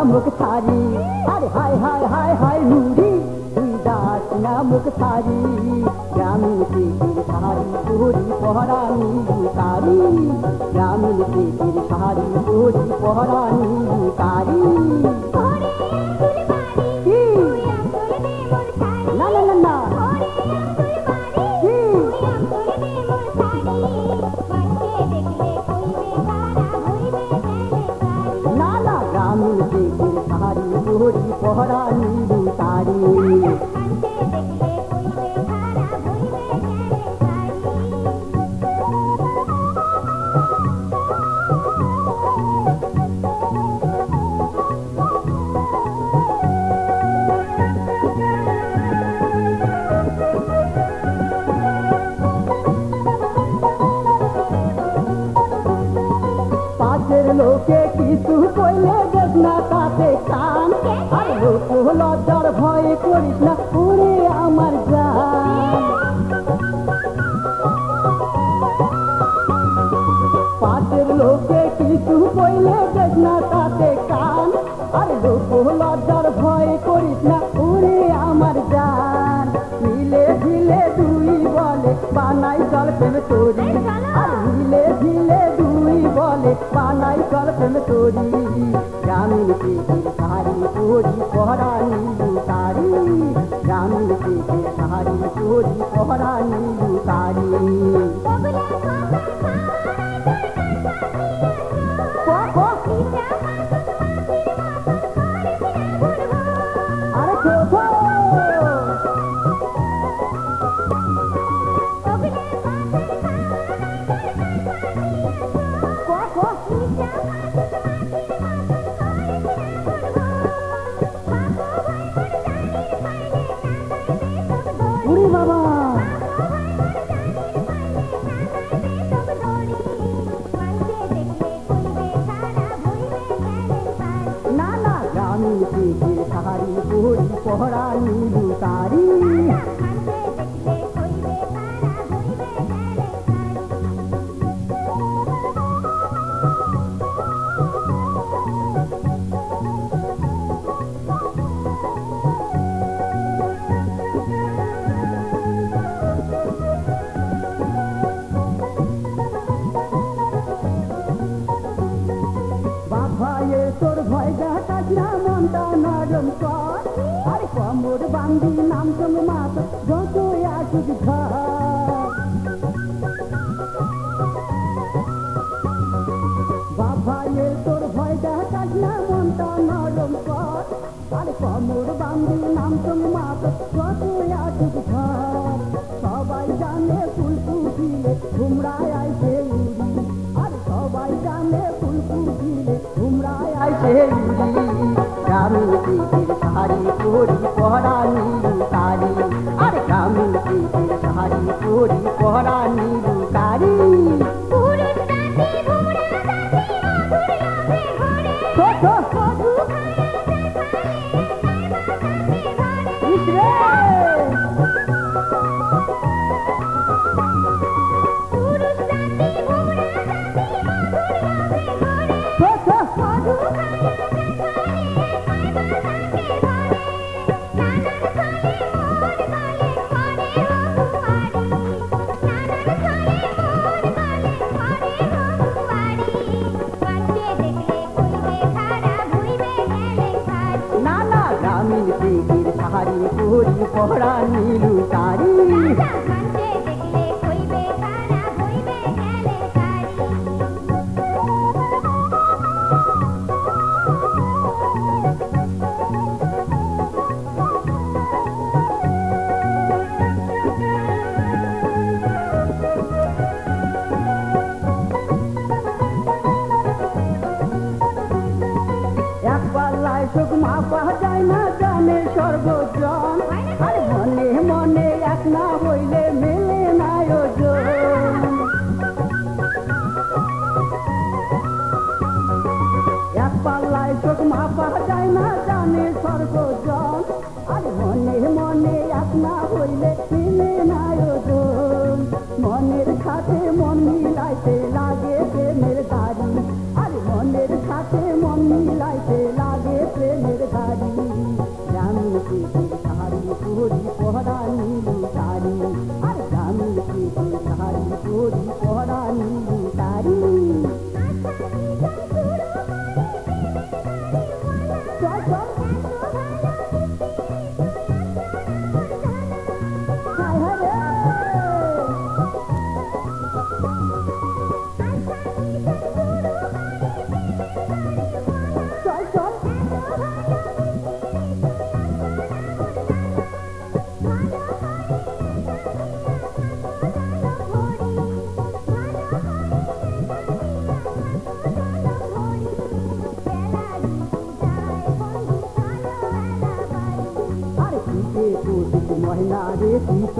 মুখ ছাড়ি আরে হায় হায় হায় হায় নুরি তুই যাস না মুখ ছাড়ি গ্রামীণ পেটের শাড়ি পরি পহরানি তারি গ্রামীণ পেটের শাড়ি পরি পহরানি তারি না না না না না না গ্রামীণ পেটের শাড়ি পরি পহরানি তারি লোকে কিছু কইলে দেখ না তাতে কান আর লোক লজ্জার ভয়ে করিস না পুরে আমার জান পাশের লোকে কিছু কইলে দেখ না তাতে কান আর লোক লজ্জার ভয়ে করিস না পুরে আমার জান মিলে ঝিলে দুই বলে বানাই চল প্রেম তোরি আর মিলে ঝিলে দুই বলে বানাই চল প্রেম তোরি গ্রামীণ পেটের শাড়ি পরি পহরানি তারি গ্রামীণ পেটের শাড়ি পরি পহরানি তারি আরে কোথা উড়ি বাবা না না গ্রামীণ পেটের শাড়ি পরি পহরানি তারি ভাইয়ে তোর ভয় দেখাস না মনটা নরম কর আরে কমর বান্দি নাম সঙ্গ মাত যত আসুক ঘর ভাইয়ে তোর ভয় দেখাস না মনটা নরম কর আরে কমর বান্দি নাম সঙ্গ মাত যত আসুক ঘর সবাই জানে ফুল ফুটিলে ঘুমরায় আইসে উড়ি আর সবাই জানে ফুল ফুটিলে ঘুমরায় আইসে উড়ি গ্রামীণ পেটের শাড়ি পরি পহরানি তারি আর গ্রামীণ পেটের শাড়ি পরি পহরানি তারি গ্রামীণ পেটের শাড়ি পরি পহরানি তারি সুখ মাপা যায় না জানে সর্বজন আর মনে মনে এক না হইলে মেলে না ওজন এক পাল্লায় সুখ মাপা যায় না জানে সর্বজন আর মনে মনে এক না হইলে মেলে না ওজন মনের সাথে মন মিলাইতে লাগে প্রেমের দাড়ি আর মনের সাথে মন মিলাইতে লাগে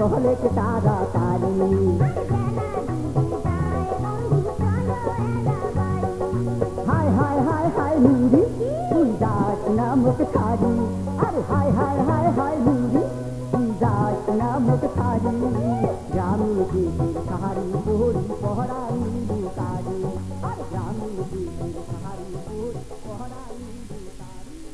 চলে তাড়াতাড়ি। হায় হায় হায় হায় নুরি তুই যাস না মুখ ছাড়ি, আরে হায় হায় হায় হায় নুরি তুই যাস না মুখ ছাড়ি। গ্রামীণ দিদির শাড়ি পরি পহরা